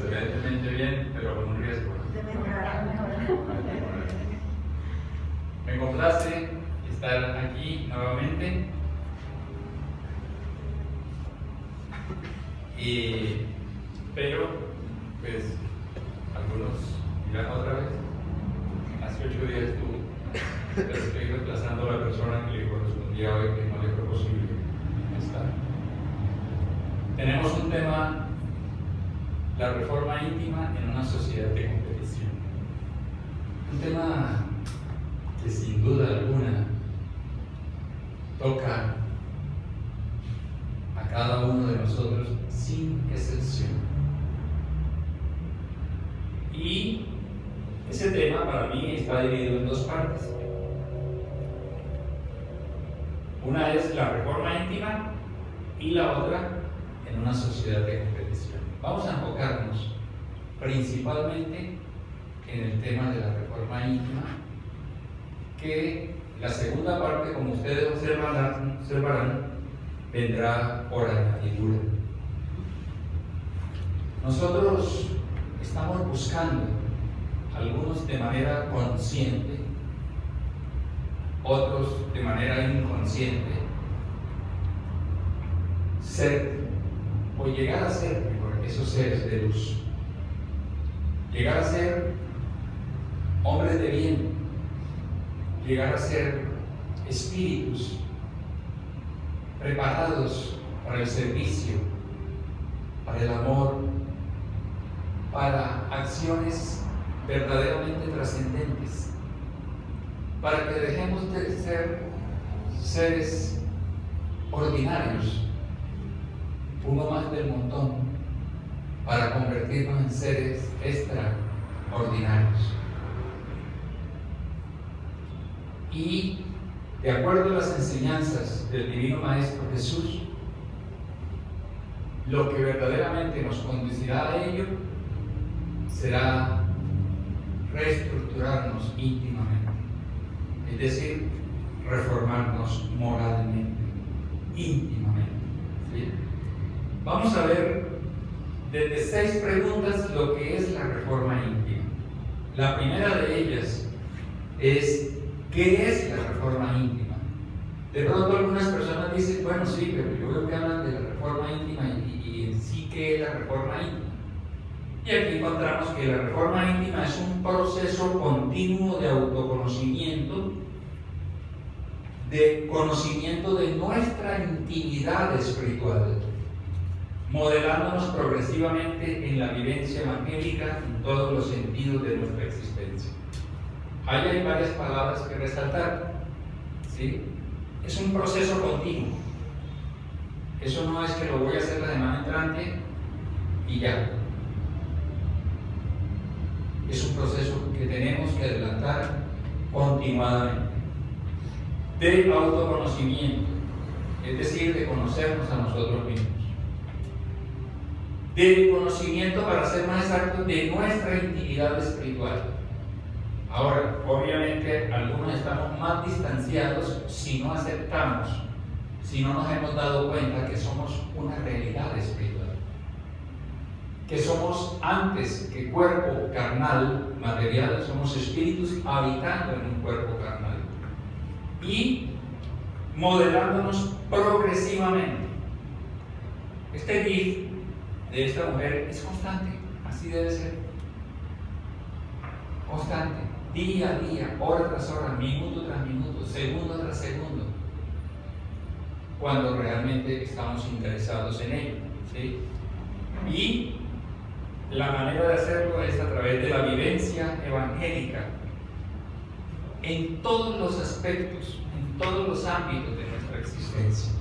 excelentemente bien, pero con un riesgo. Me complace estar aquí nuevamente. Pero, pues, algunos dirán otra vez, hace 8 días estuvo, pero estoy reemplazando a la persona que le correspondía hoy, que no le fue posible estar. Tenemos un tema, la reforma íntima en una sociedad de competición. Un tema que sin duda alguna toca a cada uno de nosotros sin excepción. Y ese tema para mí está dividido en 2 partes. Una es la reforma íntima y la otra en una sociedad de competición. Vamos a enfocarnos principalmente en el tema de la reforma íntima, que la segunda parte, como ustedes observarán, vendrá por añadidura. Nosotros estamos buscando, algunos de manera consciente, otros de manera inconsciente, ser o llegar a ser mejor esos seres de luz, llegar a ser hombres de bien, llegar a ser espíritus preparados para el servicio, para el amor, para acciones verdaderamente trascendentes, para que dejemos de ser seres ordinarios, uno más del montón, para convertirnos en seres extraordinarios. Y de acuerdo a las enseñanzas del Divino Maestro Jesús, lo que verdaderamente nos conducirá a ello será reestructurarnos íntimamente, es decir, reformarnos moralmente, íntimamente. ¿Sí? Vamos a ver desde 6 preguntas lo que es la reforma íntima. La primera de ellas es: ¿qué es la reforma íntima? De pronto algunas personas dicen, bueno, sí, pero yo veo que hablan de la reforma íntima y en sí, ¿qué es la reforma íntima? Y aquí encontramos que la reforma íntima es un proceso continuo de autoconocimiento, de conocimiento de nuestra intimidad espiritual, modelándonos progresivamente en la vivencia evangélica en todos los sentidos de nuestra existencia. Ahí hay varias palabras que resaltar, ¿sí? Es un proceso continuo. Eso no es que lo voy a hacer la semana entrante y ya. Es un proceso que tenemos que adelantar continuadamente. De autoconocimiento, es decir, de conocernos a nosotros mismos. De conocimiento, para ser más exactos, de nuestra intimidad espiritual. Ahora, obviamente, algunos estamos más distanciados si no aceptamos, si no nos hemos dado cuenta que somos una realidad espiritual, que somos, antes que cuerpo carnal, material, somos espíritus habitando en un cuerpo carnal y modelándonos progresivamente. Este GIF de esta mujer es constante, así debe ser, constante. Día a día, hora tras hora, minuto tras minuto, segundo tras segundo, cuando realmente estamos interesados en ello, ¿sí? Y la manera de hacerlo es a través de la vivencia evangélica, en todos los aspectos, en todos los ámbitos de nuestra existencia.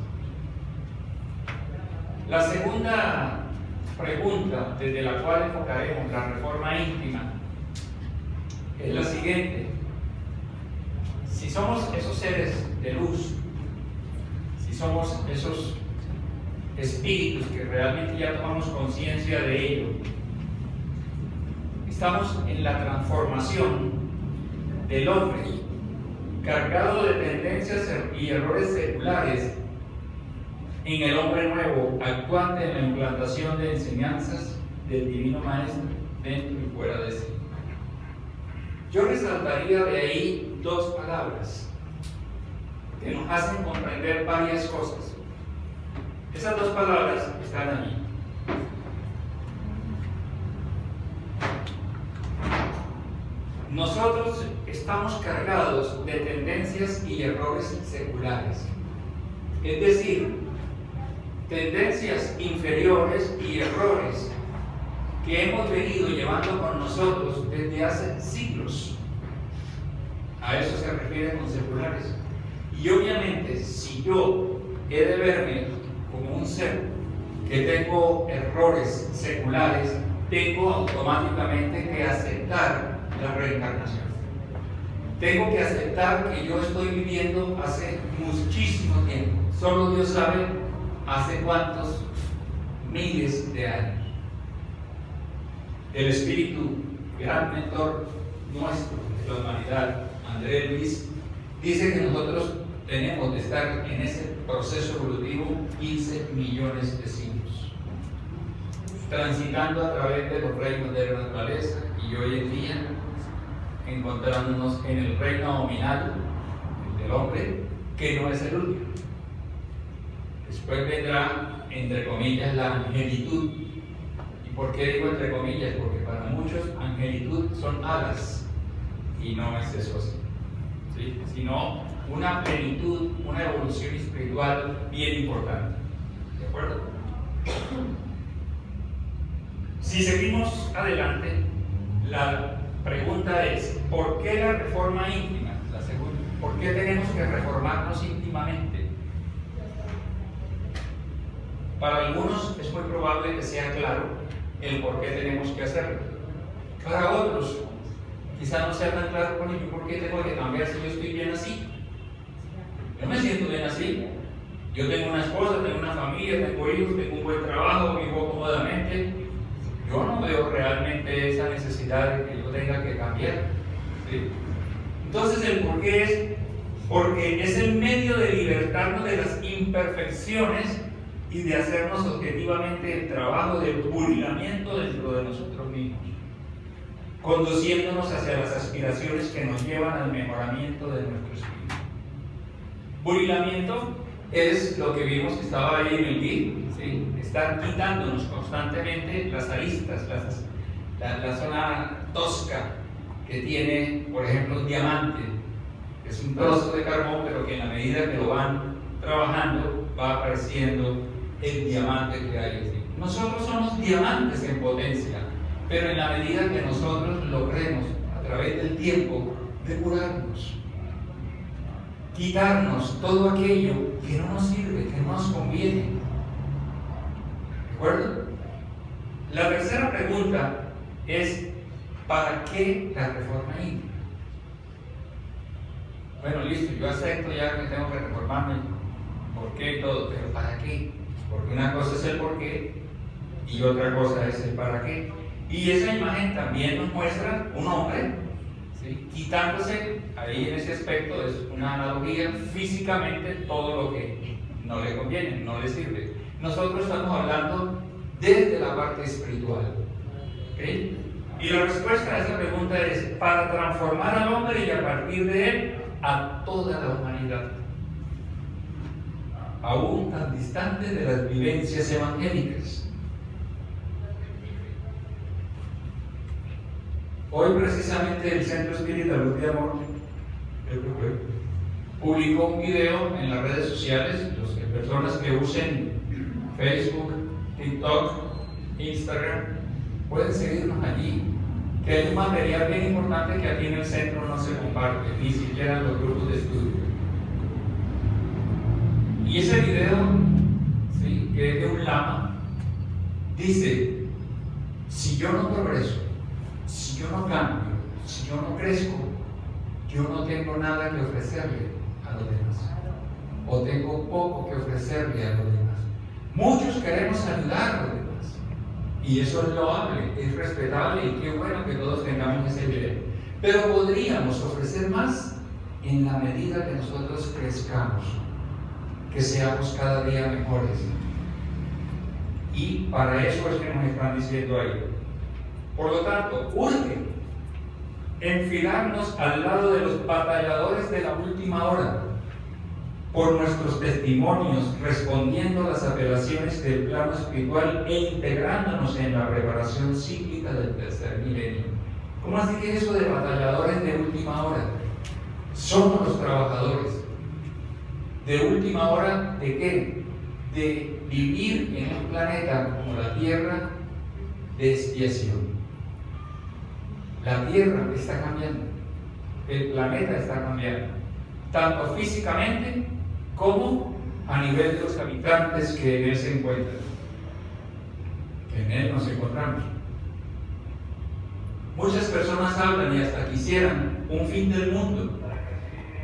La segunda pregunta desde la cual enfocaremos la reforma íntima es la siguiente: si somos esos seres de luz, si somos esos espíritus que realmente ya tomamos conciencia de ello, estamos en la transformación del hombre, cargado de tendencias y errores seculares, en el hombre nuevo, actuante en la implantación de enseñanzas del Divino Maestro dentro y fuera de sí. Yo resaltaría de ahí dos palabras que nos hacen comprender varias cosas. Esas dos palabras están allí. Nosotros estamos cargados de tendencias y errores seculares, es decir, tendencias inferiores y errores que hemos venido llevando con nosotros desde hace siglos. A eso se refiere con seculares. Y obviamente, si yo he de verme como un ser que tengo errores seculares, tengo automáticamente que aceptar la reencarnación. Tengo que aceptar que yo estoy viviendo hace muchísimo tiempo. Solo Dios sabe hace cuántos miles de años. El espíritu, gran mentor nuestro de la humanidad, André Luis, dice que nosotros tenemos de estar en ese proceso evolutivo 15 millones de siglos, transitando a través de los reinos de la naturaleza, y hoy en día encontrándonos en el reino nominal del hombre, que no es el último. Después vendrá, entre comillas, la angelitud. ¿Y por qué digo entre comillas? Porque para muchos angelitud son alas, y no es eso así, ¿sí? Sino una plenitud, una evolución espiritual bien importante. ¿De acuerdo? Si seguimos adelante, la pregunta es, ¿por qué la reforma íntima? La segunda, ¿por qué tenemos que reformarnos íntimamente? Para algunos es muy probable que sea claro el por qué tenemos que hacerlo. Para otros, quizá no sea tan claro, bueno, ¿yo por qué tengo que cambiar si yo estoy bien así? Yo me siento bien así. Yo tengo una esposa, tengo una familia, tengo hijos, tengo un buen trabajo, vivo cómodamente. Yo no veo realmente esa necesidad de que yo tenga que cambiar. ¿Sí? Entonces, el por qué es porque es el medio de libertarnos de las imperfecciones y de hacernos objetivamente el trabajo de purilamiento dentro de nosotros mismos, conduciéndonos hacia las aspiraciones que nos llevan al mejoramiento de nuestro espíritu. Purilamiento es lo que vimos que estaba ahí en el GIF, ¿sí? Estar quitándonos constantemente las aristas, la zona tosca que tiene, por ejemplo, un diamante. Es un trozo de carbón, pero que en la medida que lo van trabajando va apareciendo el diamante que hay allí. Nosotros somos diamantes en potencia, pero en la medida que nosotros logremos a través del tiempo depurarnos, quitarnos todo aquello que no nos sirve, que no nos conviene. ¿De acuerdo? La tercera pregunta es, ¿para qué la reforma íntima? Bueno, listo, yo acepto ya que tengo que reformarme, por qué y todo, pero ¿para qué? Porque una cosa es el por qué y otra cosa es el para qué. Y esa imagen también nos muestra un hombre, ¿sí?, quitándose, ahí en ese aspecto es una analogía, físicamente todo lo que no le conviene, no le sirve. Nosotros estamos hablando desde la parte espiritual. ¿Okay? Y la respuesta a esa pregunta es para transformar al hombre y a partir de él a toda la humanidad, aún tan distante de las vivencias evangélicas. Hoy precisamente el Centro Espírita Luz de Amor publicó un video en las redes sociales. Las personas que usen Facebook, TikTok, Instagram pueden seguirnos allí, que hay un material bien importante que aquí en el centro no se comparte, ni siquiera en los grupos de estudio. Y ese video, ¿sí?, que es de un lama, dice, si yo no progreso, si yo no cambio, si yo no crezco, yo no tengo nada que ofrecerle a los demás, o tengo poco que ofrecerle a los demás. Muchos queremos ayudar a los demás, y eso es loable, es respetable, y qué bueno que todos tengamos esa idea. Pero podríamos ofrecer más en la medida que nosotros crezcamos, que seamos cada día mejores. Y para eso es que nos están diciendo ahí. Por lo tanto, urge enfilarnos al lado de los batalladores de la última hora, por nuestros testimonios, respondiendo a las apelaciones del plano espiritual e integrándonos en la preparación cíclica del tercer milenio. ¿Cómo así que eso de batalladores de última hora? Somos los trabajadores. ¿De última hora de qué? De vivir en un planeta como la Tierra de expiación. La Tierra está cambiando, el planeta está cambiando, tanto físicamente como a nivel de los habitantes que en él se encuentran. En él nos encontramos. Muchas personas hablan y hasta quisieran un fin del mundo,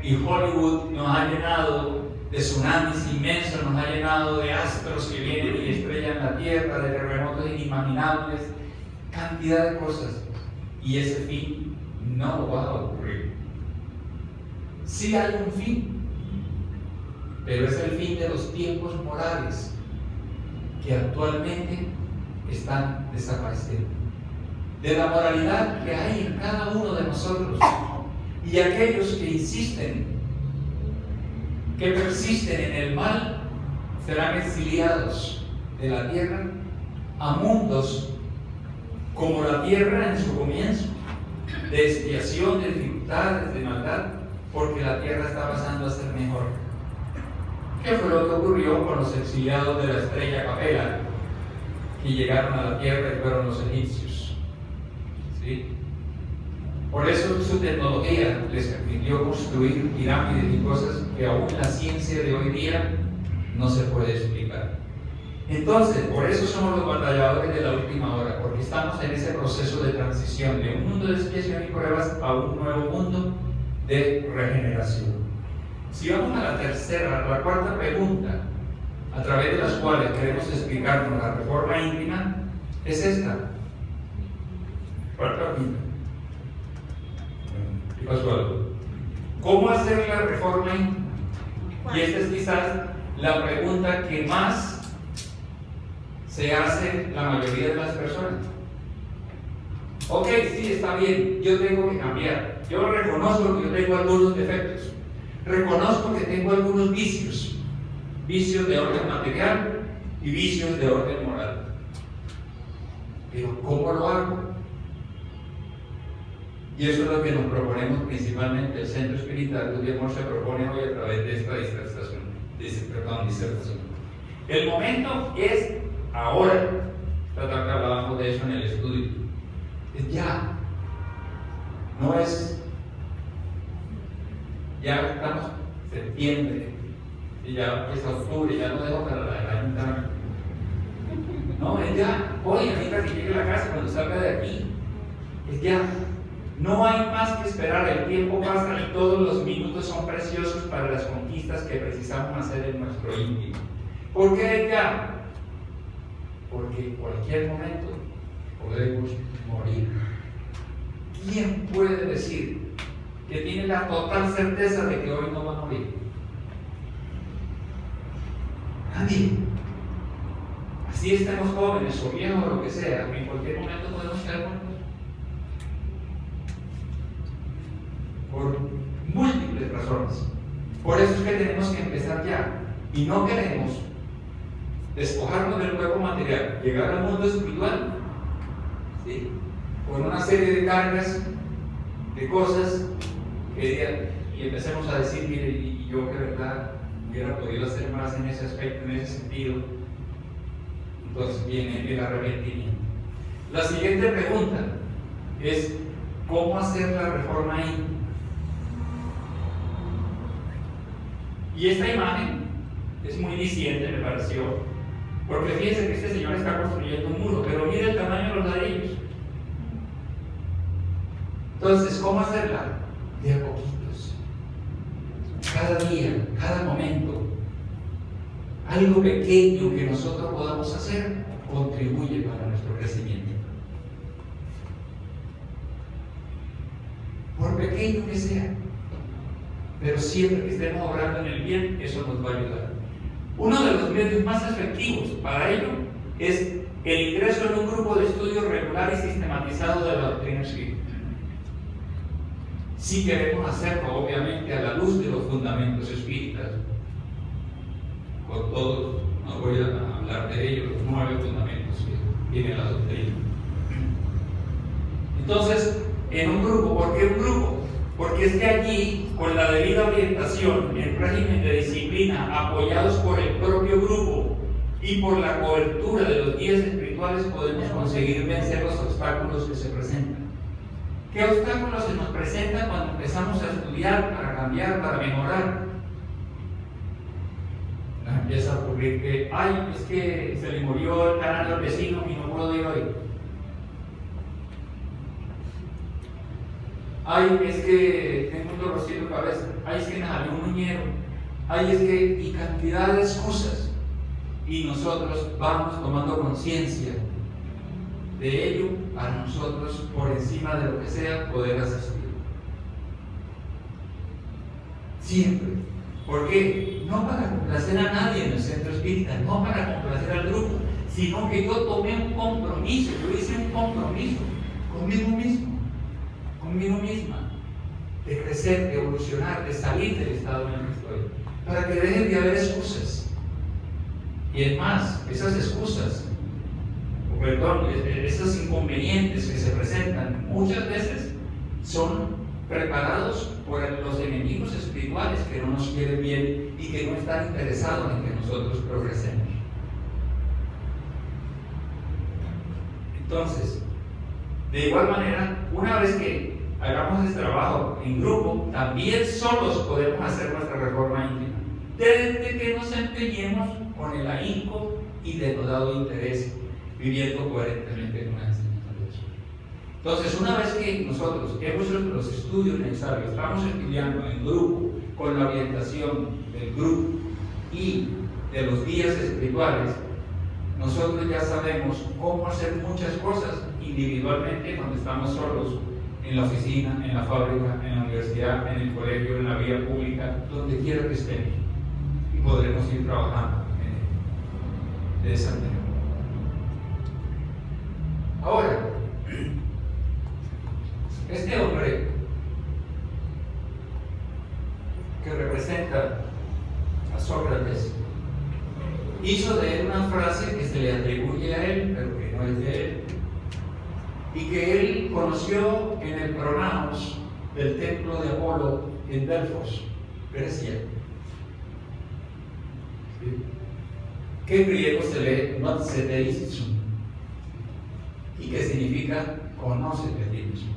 y Hollywood nos ha llenado de tsunamis inmensos, nos ha llenado de astros que vienen y estrellan la Tierra, de terremotos inimaginables, cantidad de cosas. Y ese fin no va a ocurrir. Sí hay un fin, pero es el fin de los tiempos morales que actualmente están desapareciendo. De la moralidad que hay en cada uno de nosotros. Y aquellos que insisten, que persisten en el mal, serán exiliados de la tierra a mundos como la tierra en su comienzo, de expiación, de dificultades, de maldad, porque la tierra está pasando a ser mejor. ¿Qué fue lo que ocurrió con los exiliados de la estrella Capella, que llegaron a la tierra y fueron los egipcios? ¿Sí? Por eso su tecnología les permitió construir pirámides y cosas que aún la ciencia de hoy día no se puede explicar. Entonces, por eso somos los batalladores de la última hora, porque estamos en ese proceso de transición de un mundo de expiación y pruebas a un nuevo mundo de regeneración. Si vamos a la cuarta pregunta, a través de las cuales queremos explicarnos la reforma íntima, es esta. Cuarta pregunta. ¿Qué pasó algo? ¿Cómo hacer la reforma íntima? Y esta es quizás la pregunta que más se hace la mayoría de las personas. Ok, sí, está bien, yo tengo que cambiar. Yo reconozco que yo tengo algunos defectos. Reconozco que tengo algunos vicios. Vicios de orden material y vicios de orden moral. Pero ¿cómo lo hago? Y eso es lo que nos proponemos principalmente el Centro Espiritual Luz y Amor se propone hoy a través de esta disertación. El momento es ahora. Hablábamos de eso en el estudio. Es ya. No es. Ya estamos en septiembre. Y ya es octubre. Ya no dejo para la mitad. No, es ya. Hoy, ahorita que llegue a la casa, cuando salga de aquí. Es ya. No hay más que esperar. El tiempo pasa y todos los minutos son preciosos para las conquistas que precisamos hacer en nuestro íntimo. ¿Por qué es ya? Porque en cualquier momento podemos morir. ¿Quién puede decir que tiene la total certeza de que hoy no va a morir? Nadie. Así estemos jóvenes o viejos o lo que sea, en cualquier momento podemos estar muertos. Por múltiples razones. Por eso es que tenemos que empezar ya. Y no queremos despojarnos del cuerpo material, llegar al mundo espiritual, ¿sí? Con una serie de cargas, de cosas, y empecemos a decir, mire, y yo que verdad hubiera podido hacer más en ese aspecto, en ese sentido. Entonces viene el arrepentimiento. La siguiente pregunta es, ¿cómo hacer la reforma íntima? Y esta imagen es muy diciente, me pareció, porque fíjense que este señor está construyendo un muro, pero mire el tamaño de los ladrillos. Entonces, ¿cómo hacerla? De a poquitos. Cada día, cada momento. Algo pequeño que nosotros podamos hacer contribuye para nuestro crecimiento. Por pequeño que sea. Pero siempre que estemos obrando en el bien, eso nos va a ayudar. Uno de los medios más efectivos para ello es el ingreso en un grupo de estudio regular y sistematizado de la doctrina espírita. Si queremos hacerlo, obviamente, a la luz de los fundamentos espíritas, por todos, no voy a hablar de ellos, los 9 fundamentos que tiene la doctrina. Entonces, en un grupo, ¿por qué un grupo? Porque es que allí, con la debida orientación, el régimen de disciplina, apoyados por el propio grupo y por la cobertura de los guías espirituales, podemos conseguir vencer los obstáculos que se presentan. ¿Qué obstáculos se nos presentan cuando empezamos a estudiar para cambiar, para mejorar? Nos empieza a ocurrir que, ay, es que se le murió el canario al vecino y no puedo ir hoy. Ay, es que tengo un dolorcito de cabeza. Ay, es que me salió un muñero. Ay, es que, y cantidad de excusas. Y nosotros vamos tomando conciencia de ello para nosotros, por encima de lo que sea, poder asistir. Siempre. ¿Por qué? No para complacer a nadie en el centro espírita, no para complacer al grupo, sino que yo tomé un compromiso, yo hice un compromiso conmigo mismo, conmigo misma, de crecer, de evolucionar, de salir del estado en el que estoy, para que dejen de haber excusas. Y es más, esas excusas, esos inconvenientes que se presentan muchas veces son preparados por los enemigos espirituales que no nos quieren bien y que no están interesados en que nosotros progresemos. Entonces, de igual manera, una vez que hagamos este trabajo en grupo, también solos podemos hacer nuestra reforma íntima, desde que nos empeñemos con el ahínco y denodado interés, viviendo coherentemente con la enseñanza de Dios. Entonces, una vez que nosotros hemos hecho los estudios necesarios, estamos estudiando en grupo, con la orientación del grupo y de los guías espirituales, nosotros ya sabemos cómo hacer muchas cosas individualmente cuando estamos solos, en la oficina, en la fábrica, en la universidad, en el colegio, en la vía pública, donde quiera que estemos, y podremos ir trabajando de esa manera. Ahora, este hombre que representa a Sócrates hizo de él una frase que se le atribuye a él, pero que no es de él, y que él conoció en el Pronaos del templo de Apolo en Delfos, Grecia. ¿Sí? Que en griego se lee notseteism, y que significa conócete a ti mismo.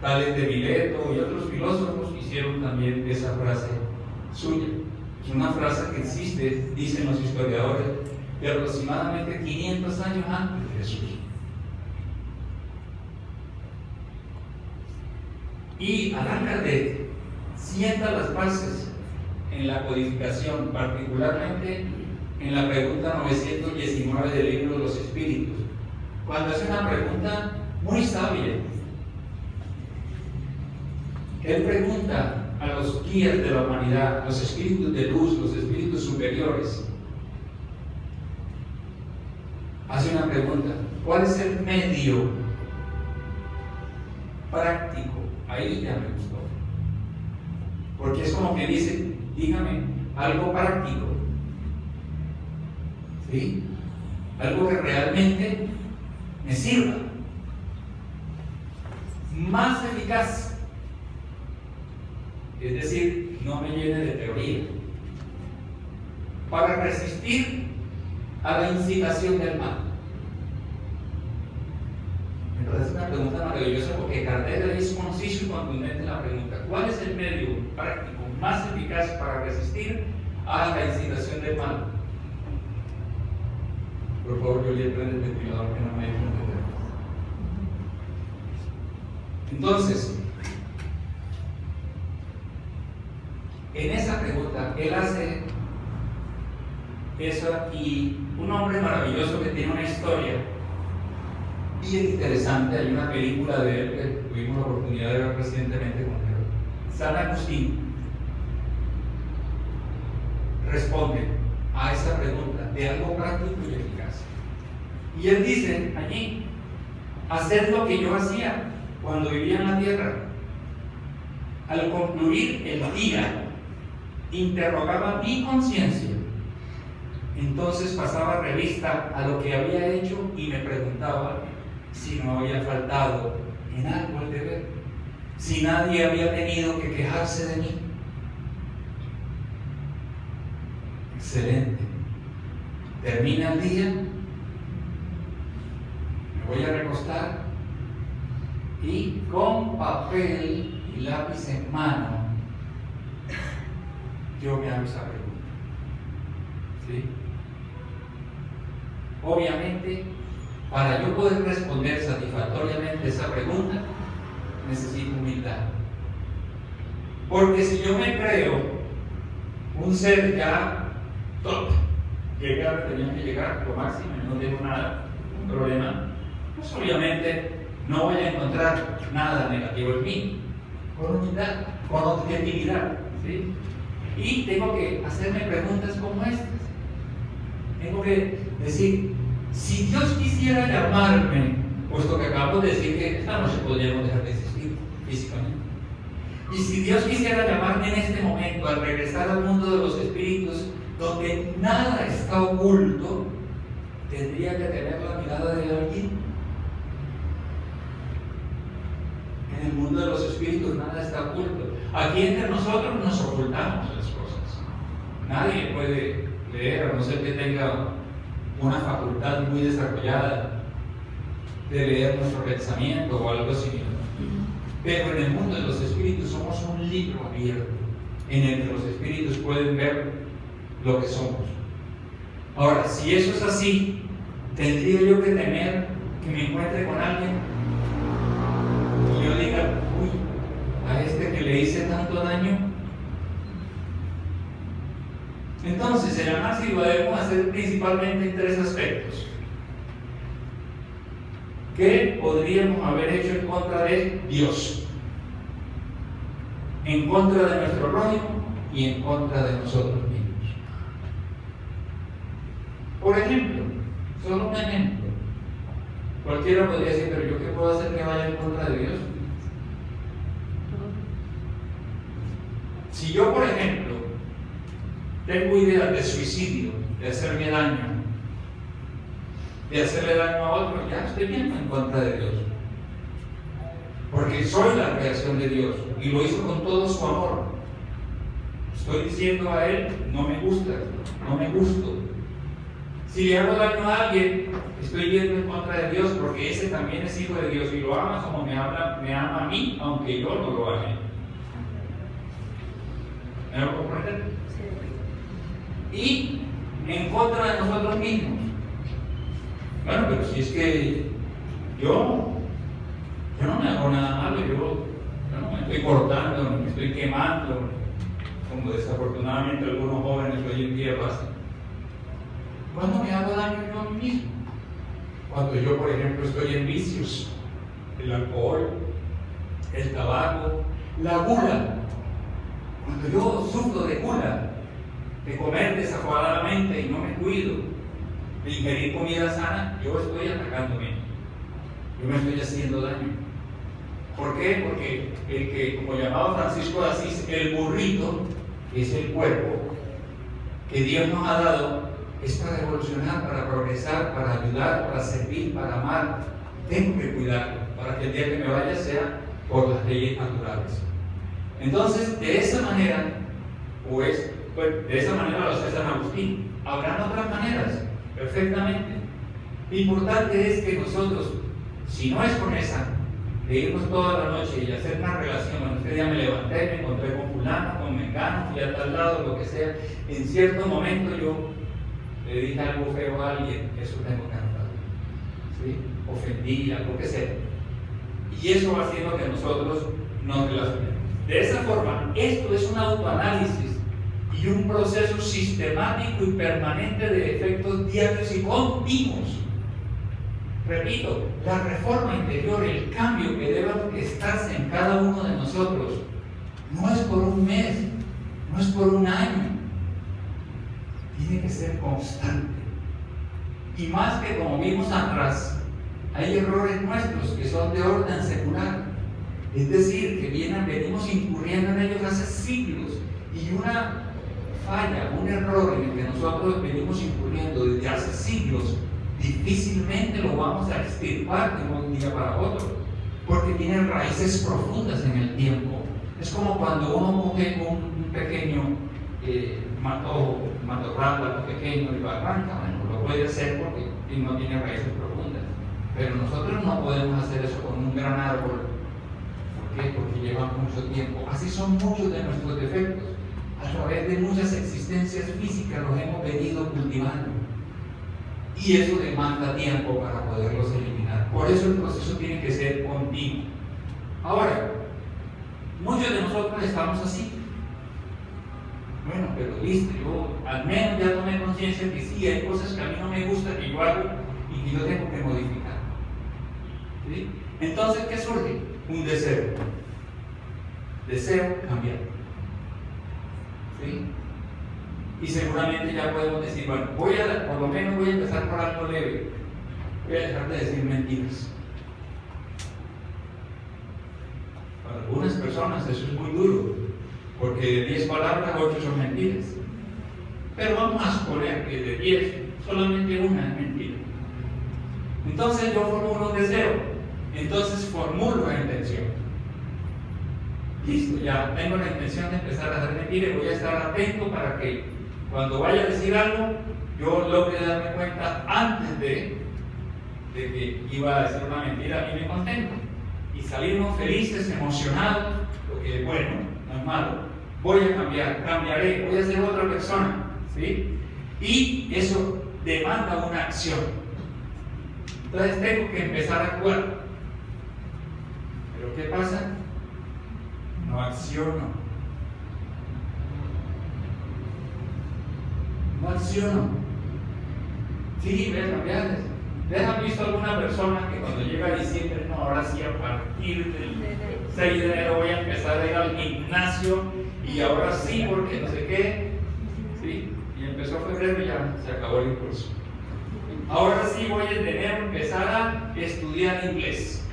Tales de Mileto y otros filósofos hicieron también esa frase suya. Es una frase que existe, dicen los historiadores, de aproximadamente 500 años antes de Jesús. Y Allan Kardec sienta las bases en la codificación, particularmente en la pregunta 919 del Libro de los Espíritus, cuando hace una pregunta muy sabia. Él pregunta a los guías de la humanidad, los espíritus de luz, los espíritus superiores, hace una pregunta: ¿cuál es el medio práctico? Ahí ya me gustó, porque es como que dice: dígame algo práctico, ¿sí? Algo que realmente me sirva, más eficaz, es decir, no me llene de teoría, para resistir a la incitación del mal. Entonces es una pregunta maravillosa, porque Kardec es conciso y contundente en la pregunta: ¿cuál es el medio práctico más eficaz para resistir a la incitación del mal? Por favor, yo le prendo el ventilador que no me dejo entender. Entonces, en esa pregunta, él hace eso, y un hombre maravilloso que tiene una historia bien interesante. Hay una película de él que tuvimos la oportunidad de ver recientemente con él. San Agustín responde a esa pregunta de algo práctico y eficaz. Y él dice allí, hacer lo que yo hacía cuando vivía en la tierra. Al concluir el día, interrogaba mi conciencia. Entonces pasaba revista a lo que había hecho y me preguntaba si no había faltado en algo al deber, si nadie había tenido que quejarse de mí. Excelente. Termina el día, me voy a recostar y con papel y lápiz en mano yo me hago esa pregunta. ¿Sí? Obviamente, para yo poder responder satisfactoriamente esa pregunta, necesito humildad. Porque si yo me creo un ser ya top, tenía que llegar lo máximo y no tengo nada, un problema, pues obviamente no voy a encontrar nada negativo en mí, con humildad, con objetividad, ¿sí? Y tengo que hacerme preguntas como estas. Tengo que decir, si Dios quisiera llamarme, puesto que acabo de decir que esta noche podríamos dejar de existir físicamente, y si Dios quisiera llamarme en este momento al regresar al mundo de los espíritus, donde nada está oculto, tendría que tener la mirada de alguien. En el mundo de los espíritus nada está oculto. Aquí entre nosotros nos ocultamos las cosas. Nadie puede leer, a no ser que tenga una facultad muy desarrollada de leer nuestro pensamiento o algo similar. Pero en el mundo de los espíritus somos un libro abierto, en el que los espíritus pueden ver lo que somos. Ahora, si eso es así, ¿tendría yo que temer que me encuentre con alguien y yo diga, uy, a este que le hice tanto daño? Entonces, el análisis lo debemos hacer principalmente en tres aspectos. ¿Qué podríamos haber hecho en contra de Dios? En contra de nuestro prójimo y en contra de nosotros mismos. Por ejemplo, solo un ejemplo. Cualquiera podría decir, pero ¿yo qué puedo hacer que vaya en contra de Dios? Si yo, por ejemplo, tengo ideas de suicidio, de hacerme daño, de hacerle daño a otro, ya estoy bien en contra de Dios. Porque soy la creación de Dios y lo hizo con todo su amor. Estoy diciendo a Él, no me gusta, no me gusto. Si le hago daño a alguien, estoy yendo en contra de Dios, porque ese también es hijo de Dios y lo ama como me ama a mí, aunque yo no lo ame. ¿Me lo comprenden? Y en contra de nosotros mismos. Bueno, pero si es que yo no me hago nada malo, yo no me estoy cortando, no me estoy quemando, como desafortunadamente algunos jóvenes hoy en día lo hacen. ¿Cuándo me hago daño yo a mí mismo? Cuando yo, por ejemplo, estoy en vicios, el alcohol, el tabaco, la gula. Cuando yo sufro de gula, de comer desaforadamente y no me cuido, de ingerir comida sana, yo estoy atacándome. Yo me estoy haciendo daño. ¿Por qué? Porque el que, como llamaba Francisco de Asís, el burrito, que es el cuerpo que Dios nos ha dado, es para evolucionar, para progresar, para ayudar, para servir, para amar. Tengo que cuidarlo para que el día que me vaya sea por las leyes naturales. Entonces, de esa manera, de esa manera lo hace San Agustín. Habrán otras maneras, perfectamente. Lo importante es que nosotros, si no es con esa, de irnos toda la noche y hacer una relación, bueno, este día me levanté, me encontré con fulano, con mengano, fui a tal lado, lo que sea, en cierto momento yo le dije algo feo a alguien, eso tengo que anotar, ¿sí? Ofendí, algo que sea. Y eso va haciendo que nosotros nos relacionemos. De esa forma, esto es un autoanálisis y un proceso sistemático y permanente de efectos diarios y continuos. Repito, la reforma interior, el cambio que debe estarse en cada uno de nosotros, no es por un mes, no es por un año, tiene que ser constante. Y más que como vimos atrás, hay errores nuestros que son de orden secular. Es decir, que venimos incurriendo en ellos hace siglos. Y una falla, un error en el que nosotros venimos incurriendo desde hace siglos, difícilmente lo vamos a extirpar de un día para otro, porque tienen raíces profundas en el tiempo. Es como cuando uno coge un pequeño matorral, algo pequeño y lo arranca. Bueno, lo puede hacer porque no tiene raíces profundas, pero nosotros no podemos hacer eso con un gran árbol. ¿Por qué? Porque lleva mucho tiempo. Así son muchos de nuestros defectos. A través de muchas existencias físicas los hemos venido cultivando. Y eso demanda tiempo para poderlos eliminar. Por eso el proceso tiene que ser continuo. Ahora, muchos de nosotros estamos así. Bueno, pero listo, yo al menos ya tomé conciencia que sí, hay cosas que a mí no me gustan, que yo hago y que yo tengo que modificar. ¿Sí? Entonces, ¿qué surge? Un deseo. Deseo cambiar. ¿Sí? Y seguramente ya podemos decir, bueno, por lo menos voy a empezar por algo leve. Voy a dejar de decir mentiras. Para algunas personas eso es muy duro, porque de 10 palabras, 8 son mentiras. Pero vamos a suponer que de 10, solamente una es mentira. Entonces yo formulo un deseo. Entonces formulo la intención. Listo, ya tengo la intención de empezar a hacer mentiras y voy a estar atento para que cuando vaya a decir algo, yo logre darme cuenta antes de que iba a decir una mentira y me contento. Y salimos felices, emocionados, lo que es bueno, no es malo. Voy a cambiar, cambiaré, voy a ser otra persona. ¿Sí? Y eso demanda una acción. Entonces tengo que empezar a actuar. ¿Pero qué pasa? No acciono. No acciono. Sí, ves, cambiarles. ¿Les visto alguna persona que cuando llega diciembre, no, ahora sí a partir del 6 de enero voy a empezar a ir al gimnasio y ahora sí porque no sé qué? ¿Sí? Y empezó febrero y ya se acabó el curso. Ahora sí voy en enero a empezar a estudiar inglés.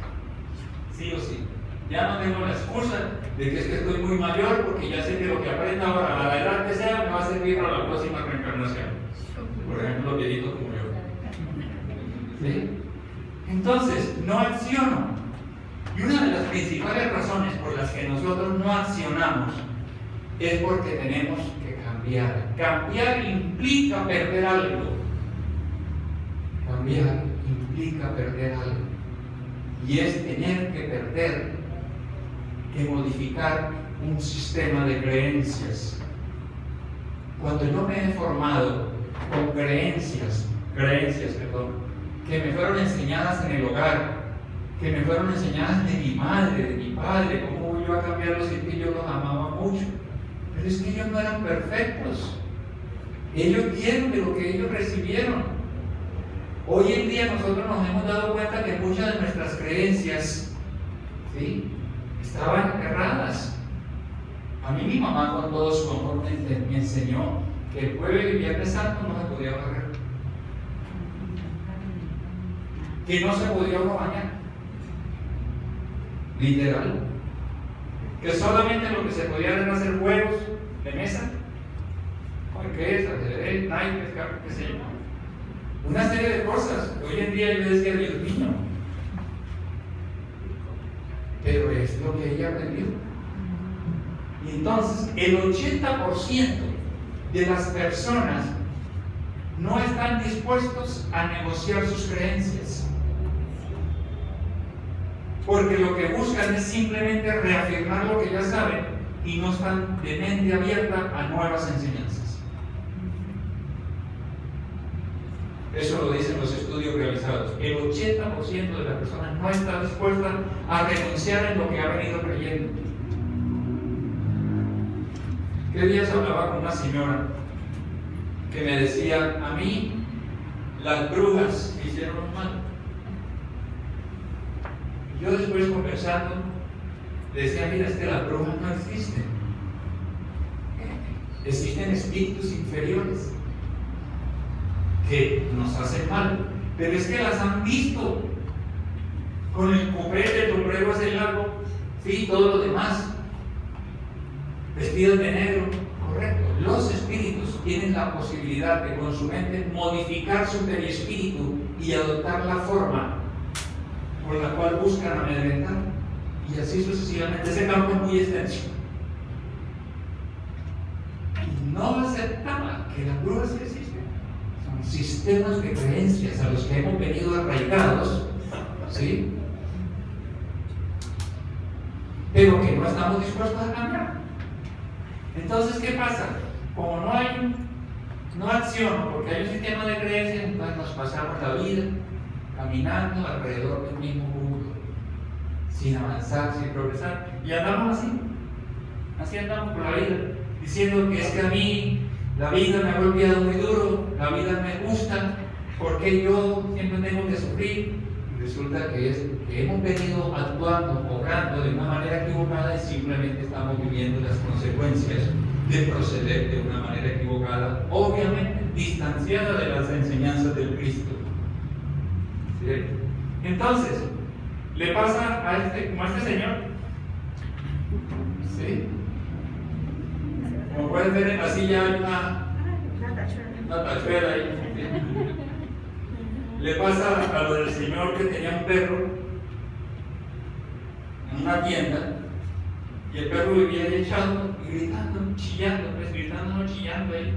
Sí o sí. Ya no tengo la excusa de que es que estoy muy mayor porque ya sé que lo que aprenda ahora a la edad que sea me va a servir para la próxima reencarnación. Por ejemplo, los viejitos como yo. ¿Sí? Entonces, no acciono. Y una de las principales razones por las que nosotros no accionamos es porque tenemos que cambiar. Cambiar implica perder algo. Cambiar implica perder algo. Y es tener que perder, que modificar un sistema de creencias. Cuando yo me he formado con creencias, que me fueron enseñadas en el hogar, que me fueron enseñadas de mi madre, de mi padre, cómo voy yo a cambiarlos si es que yo los amaba mucho. Pero es que ellos no eran perfectos. Ellos dieron de lo que ellos recibieron. Hoy en día nosotros nos hemos dado cuenta que muchas de nuestras creencias, ¿sí?, estaban erradas. A mí mi mamá con todo su amor me enseñó que el jueves y viernes santo no se podía barrer, que no se podía uno bañar, literal, que solamente lo que se podía era hacer juegos de mesa, orquesta, ajedrez, naipes, qué sé yo, una serie de cosas. Hoy en día yo decía, Dios mío, pero es lo que ella aprendió. Y entonces el 80% de las personas no están dispuestos a negociar sus creencias, porque lo que buscan es simplemente reafirmar lo que ya saben y no están de mente abierta a nuevas enseñanzas. Eso lo dicen los estudios realizados. El 80% de las personas no está dispuesta a renunciar en lo que ha venido creyendo. ¿Qué días hablaba con una señora que me decía, a mí las brujas me hicieron mal? Y yo después conversando le decía, mira, es que las brujas no existen. Existen espíritus inferiores. que nos hacen mal, pero es que las han visto con el copete, el sombrero ese largo, sí, todo lo demás, vestidos de negro, correcto. Los espíritus tienen la posibilidad de con su mente modificar su perispíritu y adoptar la forma por la cual buscan amedrentar, y así sucesivamente. Ese campo es muy extenso. Y no aceptaba que las brujas sí existen. Son sistemas de creencias a los que hemos venido arraigados, ¿sí? Pero que no estamos dispuestos a cambiar. Entonces, ¿qué pasa? Como no acciono, porque hay un sistema de creencias, entonces nos pasamos la vida caminando alrededor del mismo mundo, sin avanzar, sin progresar, y andamos así andamos por la vida, diciendo que es que a mí la vida me ha golpeado muy duro, la vida me gusta, porque yo siempre tengo que sufrir. Resulta que es que hemos venido actuando, obrando de una manera equivocada y simplemente estamos viviendo las consecuencias de proceder de una manera equivocada, obviamente distanciada de las enseñanzas del Cristo. ¿Sí? Entonces, le pasa a como a este señor, ¿sí? Como pueden ver en la silla hay una tachuela ahí. ¿Sí? Le pasa a lo del señor que tenía un perro en una tienda, y el perro vivía ahí echado y gritando, chillando ahí.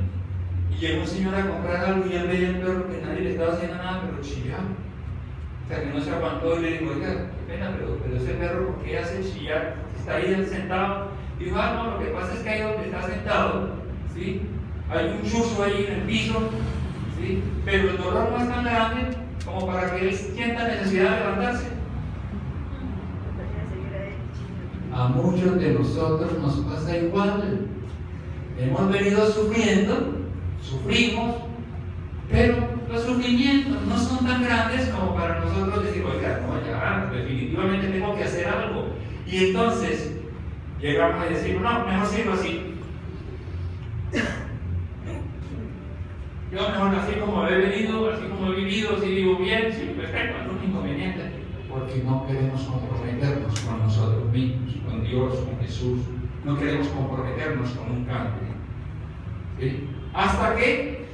Y llegó un señor a comprar algo y él veía al perro que nadie le estaba haciendo nada, pero chillaba. O sea, que no se aguantó y le dijo, oiga, qué pena, pero ese perro, ¿por qué hace chillar? Está ahí sentado. Dijo, no, lo que pasa es que ahí donde está sentado, ¿sí? Hay un chuzo ahí en el piso, ¿sí? Pero el dolor no es tan grande como para que él sienta necesidad de levantarse. A muchos de nosotros nos pasa igual. Hemos venido sufriendo, sufrimos, pero los sufrimientos no son tan grandes como para nosotros decir, oiga, no, ya, definitivamente tengo que hacer algo. Y entonces llegamos a decir, no, mejor sigo así. Yo mejor así como he venido, así como he vivido, si vivo bien, si perfecto, no es un inconveniente. Porque no queremos comprometernos con nosotros mismos, con Dios, con Jesús. No queremos comprometernos con un cambio. ¿Sí? Hasta que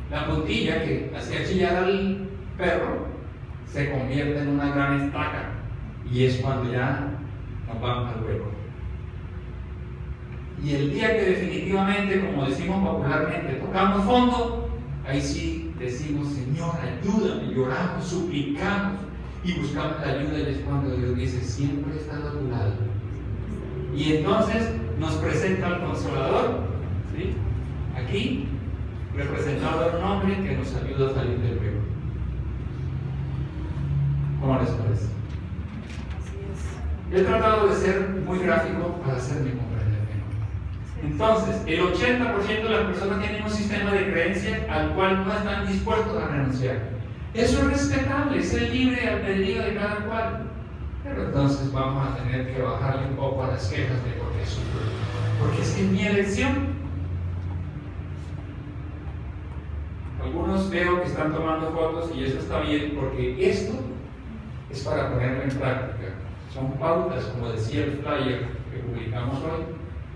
la puntilla que hacía chillar al perro se convierte en una gran estaca. Y es cuando ya nos vamos al hueco. Y el día que definitivamente, como decimos popularmente, tocamos fondo, ahí sí decimos, Señor, ayúdame, lloramos, suplicamos y buscamos la ayuda, y es cuando Dios dice, siempre he estado a tu lado. Y entonces nos presenta al Consolador, ¿sí? Aquí, representado en un hombre que nos ayuda a salir del hueco. ¿Cómo les parece? He tratado de ser muy gráfico para hacerme comprender. Entonces, el 80% de las personas tienen un sistema de creencia al cual no están dispuestos a renunciar. Eso es respetable, es el libre albedrío de cada cual. Pero entonces vamos a tener que bajarle un poco a las quejas de por qué sufro. Porque es que es mi elección. Algunos veo que están tomando fotos y eso está bien, porque esto es para ponerlo en práctica. Son pautas, como decía el flyer que publicamos hoy,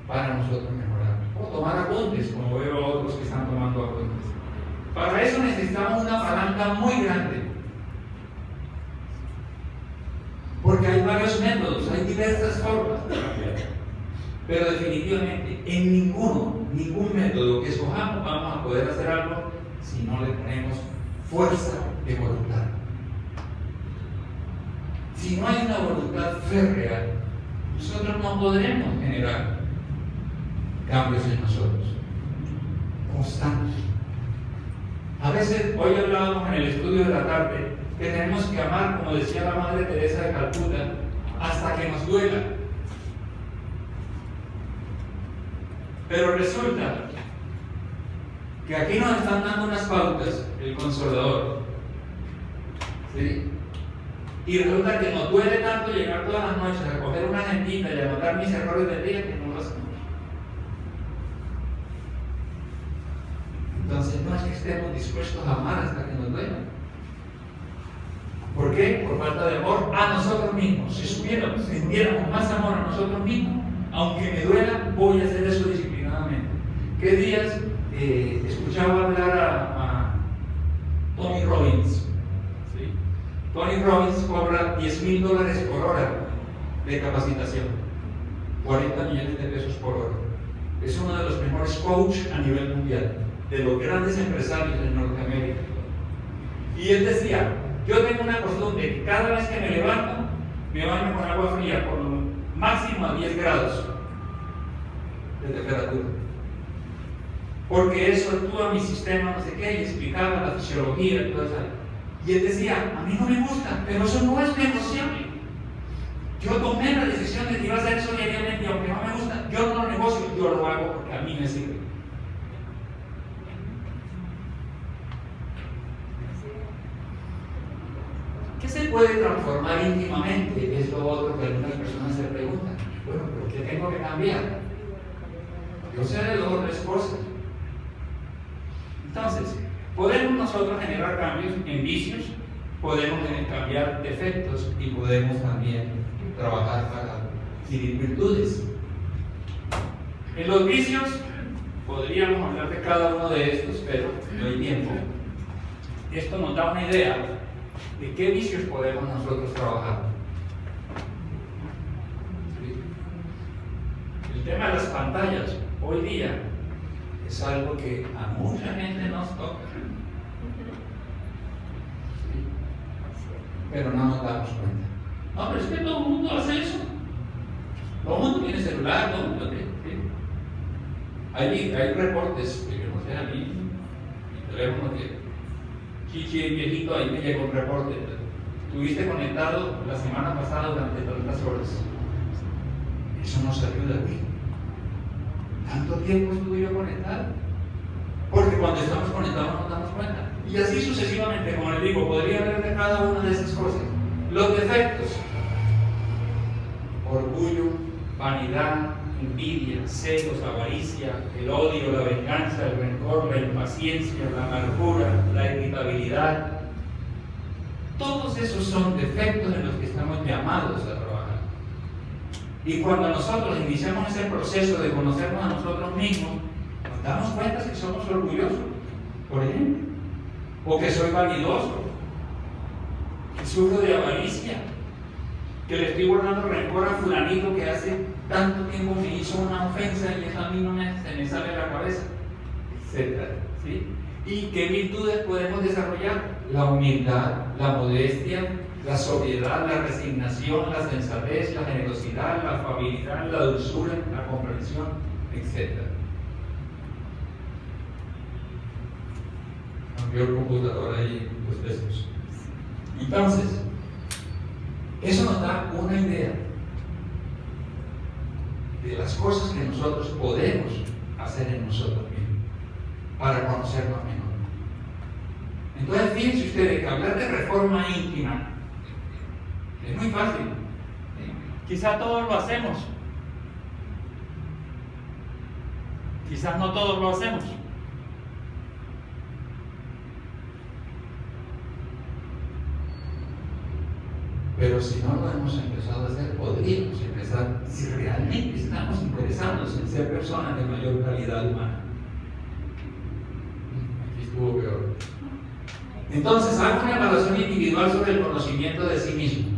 para nosotros mejorar. O tomar apuntes, como veo a otros que están tomando apuntes. Para eso necesitamos una palanca muy grande. Porque hay varios métodos, hay diversas formas de cambiar. Pero definitivamente en ningún método que escojamos vamos a poder hacer algo si no le ponemos fuerza de voluntad. Si no hay una voluntad férrea, nosotros no podremos generar cambios en nosotros, constantes. A veces, hoy hablábamos en el estudio de la tarde, que tenemos que amar, como decía la Madre Teresa de Calcuta, hasta que nos duela. Pero resulta que aquí nos están dando unas pautas, el Consolador, ¿sí? Y resulta que nos duele tanto llegar todas las noches a coger una agendita y anotar mis errores del día que no lo hacemos. Entonces no es que estemos dispuestos a amar hasta que nos duela. ¿Por qué? Por falta de amor a nosotros mismos. Si sintiéramos más amor a nosotros mismos, aunque me duela, voy a hacer eso disciplinadamente. ¿Qué días escuchaba hablar a Tony Robbins? ¿Sí? Tony Robbins cobra $10,000 por hora de capacitación, 40 millones de pesos por hora. Es uno de los mejores coaches a nivel mundial, de los grandes empresarios en Norteamérica. Y él decía, yo tengo una costumbre que cada vez que me levanto, me baño con agua fría por máximo a 10 grados de temperatura. Porque eso actúa a mi sistema, no sé qué, y explicaba la fisiología y todo eso. Y él decía, a mí no me gusta, pero eso no es negociable. Yo tomé la decisión de que iba a hacer eso diariamente, y aunque no me gusta, yo no lo negocio, yo lo hago porque a mí me sirve. ¿Qué se puede transformar íntimamente? Es lo otro que algunas personas se preguntan. Bueno, ¿pero qué tengo que cambiar? Yo sé de 2 o 3 cosas. Entonces, podemos nosotros generar cambios en vicios, podemos cambiar defectos y podemos también trabajar para adquirir virtudes. En los vicios, podríamos hablar de cada uno de estos, pero no hay tiempo. Esto nos da una idea de qué vicios podemos nosotros trabajar. El tema de las pantallas, hoy día, es algo que a mucha gente nos toca. ¿Sí? Pero no nos damos cuenta. No, pero es que todo el mundo hace eso. Todo el mundo tiene celular, todo el mundo tiene. ¿Sí? Hay reportes, que yo no sé, a mí, mi teléfono que Chichi, viejito, ahí me llegó un reporte. Estuviste conectado la semana pasada durante tantas horas. Eso nos ayuda, güey. ¿Tanto tiempo estuve yo conectado? Porque cuando estamos conectados nos damos cuenta. Y así sucesivamente, como les digo, podría haber de cada una de esas cosas. Los defectos: orgullo, vanidad, envidia, celos, avaricia, el odio, la venganza, el rencor, la impaciencia, la amargura, la irritabilidad. Todos esos son defectos en los que estamos llamados a trabajar. Y cuando nosotros iniciamos ese proceso de conocernos a nosotros mismos, nos damos cuenta que somos orgullosos, por ejemplo, o que soy vanidoso, que sufro de avaricia, que le estoy guardando rencor a fulanito que hace tanto tiempo me hizo una ofensa y eso a mí se me sale de la cabeza, etc. ¿Sí? ¿Y qué virtudes podemos desarrollar? La humildad, la modestia, la sobriedad, la resignación, la sensatez, la generosidad, la afabilidad, la dulzura, la comprensión, etc. Cambió el computador ahí, pues de esos. Entonces, eso nos da una idea de las cosas que nosotros podemos hacer en nosotros mismos para conocernos mejor. Entonces, fíjense ustedes que hablar de reforma íntima es muy fácil. Quizás todos lo hacemos. Quizás no todos lo hacemos. Pero si no lo hemos empezado a hacer, podríamos empezar, si realmente estamos interesados en ser personas de mayor calidad humana. Aquí estuvo peor. Entonces, haga una evaluación individual sobre el conocimiento de sí mismo.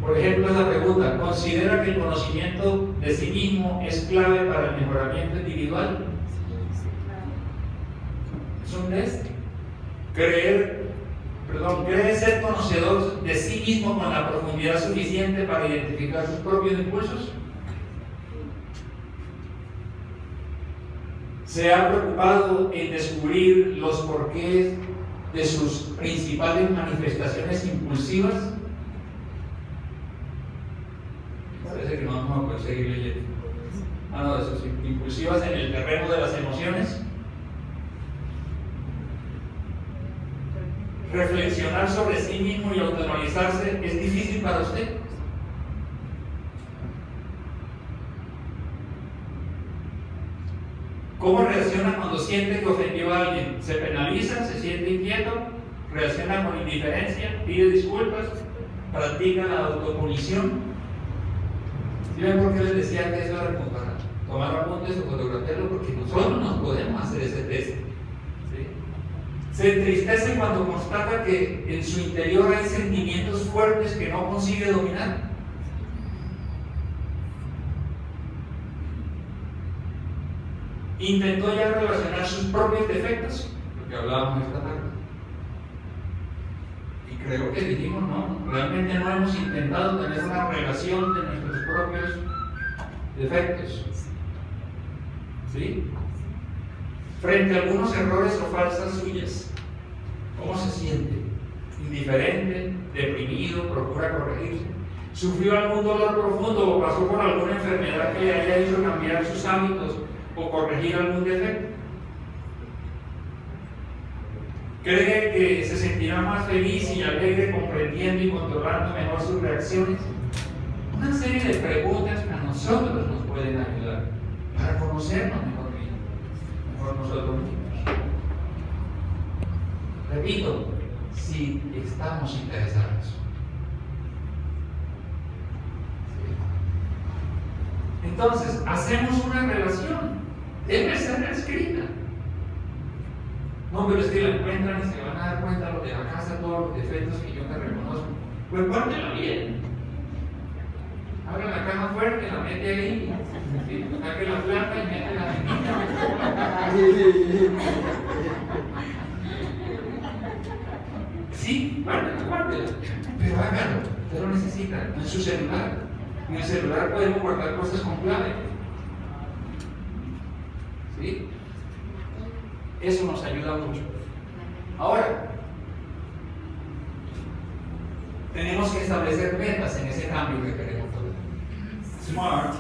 Por ejemplo, esa pregunta: ¿considera que el conocimiento de sí mismo es clave para el mejoramiento individual? Es un test. ¿Cree ser conocedor de sí mismo con la profundidad suficiente para identificar sus propios impulsos? ¿Se ha preocupado en descubrir los porqués de sus principales manifestaciones impulsivas? Parece que no vamos a poder seguir leyendo. No, de sus impulsivas en el terreno de las emociones. Reflexionar sobre sí mismo y autoanalizarse es difícil para usted. ¿Cómo reacciona cuando siente que ofendió a alguien, se penaliza, se siente inquieto, reacciona con indiferencia, pide disculpas, practica la autopunición. ¿Sí ven por qué les decía que eso era como para tomar apuntes o fotografiarlo? Porque nosotros nos podemos hacer ese test. ¿Sí? Se entristece cuando constata que en su interior hay sentimientos fuertes que no consigue dominar. Intentó ya relacionar sus propios defectos, lo que hablábamos esta tarde. Y creo que dijimos, no, realmente no hemos intentado tener una relación de nuestros propios defectos. ¿Sí? Frente a algunos errores o falsas suyas, ¿cómo se siente? Indiferente, deprimido, procura corregirse. ¿Sufrió algún dolor profundo o pasó por alguna enfermedad que le haya hecho cambiar sus hábitos o corregir algún defecto? ¿Cree que se sentirá más feliz y alegre comprendiendo y controlando mejor sus reacciones? Una serie de preguntas que a nosotros nos pueden ayudar para conocernos mejor nosotros mismos. Repito, si estamos interesados. Entonces, hacemos una relación. Debe ser escrita. No, pero es que la encuentran y se van a dar cuenta los de la casa, todos los defectos que yo te reconozco. Pues guárdela bien. Abra la caja fuerte, la mete ahí, ¿sí? Saque la plata y mete la menina. Sí, guárdela. Pero hágalo, usted lo necesita, no en su celular. En el celular podemos guardar cosas con clave. ¿Sí? Eso nos ayuda mucho. Ahora, tenemos que establecer metas en ese cambio que queremos hacer. Smart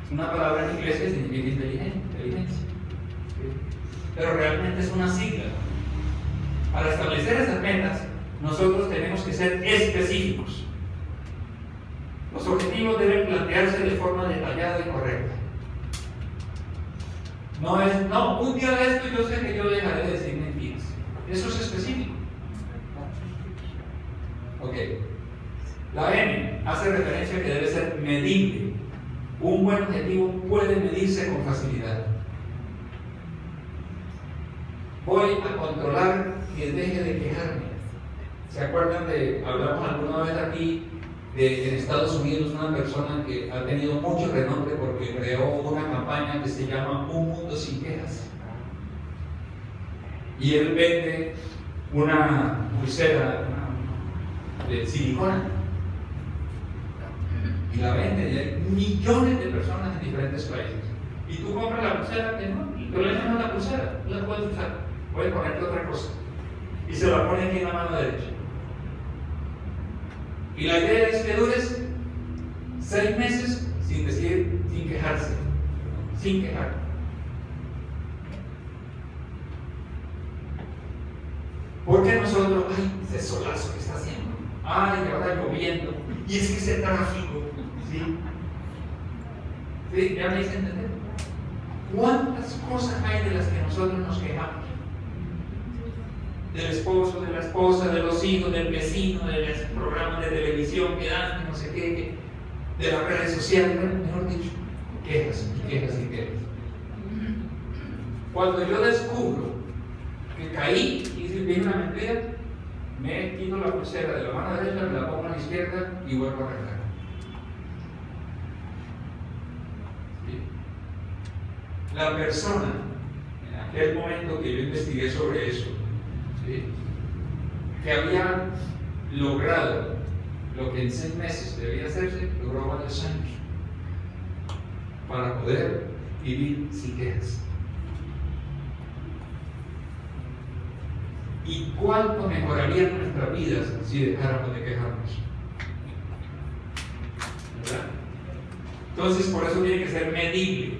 es una palabra en inglés que significa inteligencia. ¿Sí? Pero realmente es una sigla. Para establecer esas metas, nosotros tenemos que ser específicos. Los objetivos deben plantearse de forma detallada y correcta. No es, no, un día de esto yo sé que yo dejaré de decir mentiras. Eso es específico. Ok. La M hace referencia a que debe ser medible. Un buen objetivo puede medirse con facilidad. Voy a controlar que deje de quejarme. ¿Se acuerdan de, hablamos alguna vez aquí, de en Estados Unidos una persona que ha tenido mucho renombre porque creó una campaña que se llama Un Mundo Sin Quejas? Y él vende una pulsera de silicona y la vende y hay millones de personas en diferentes países. Y tú compras la pulsera, que no, y tú le llamas la pulsera, tú la puedes usar, puedes ponerte otra cosa y se la pone aquí en la mano derecha. Y la idea es que dures 6 meses sin quejarse, sin quejar. Porque nosotros, ay, ese solazo que está haciendo, ay, ahora lloviendo, y es que ese tráfico, ¿sí? ¿Sí? ¿Ya me hice entender? ¿Cuántas cosas hay de las que nosotros nos quejamos? Del esposo, de la esposa, de los hijos, del vecino, de los programas de televisión que dan, no sé qué, de las redes sociales, mejor dicho, quejas y quejas y quejas. Cuando yo descubro que caí y hice bien una mentira, me quito la pulsera de la mano derecha, me la pongo a la izquierda y vuelvo a arreglar. ¿Sí? La persona, en aquel momento que yo investigué sobre eso, ¿sí?, que había logrado lo que en 6 meses debía hacerse, logró varios años para poder vivir sin quejas. ¿Y cuánto mejorarían nuestras vidas si dejáramos de quejarnos? ¿Verdad? Entonces, por eso tiene que ser medible.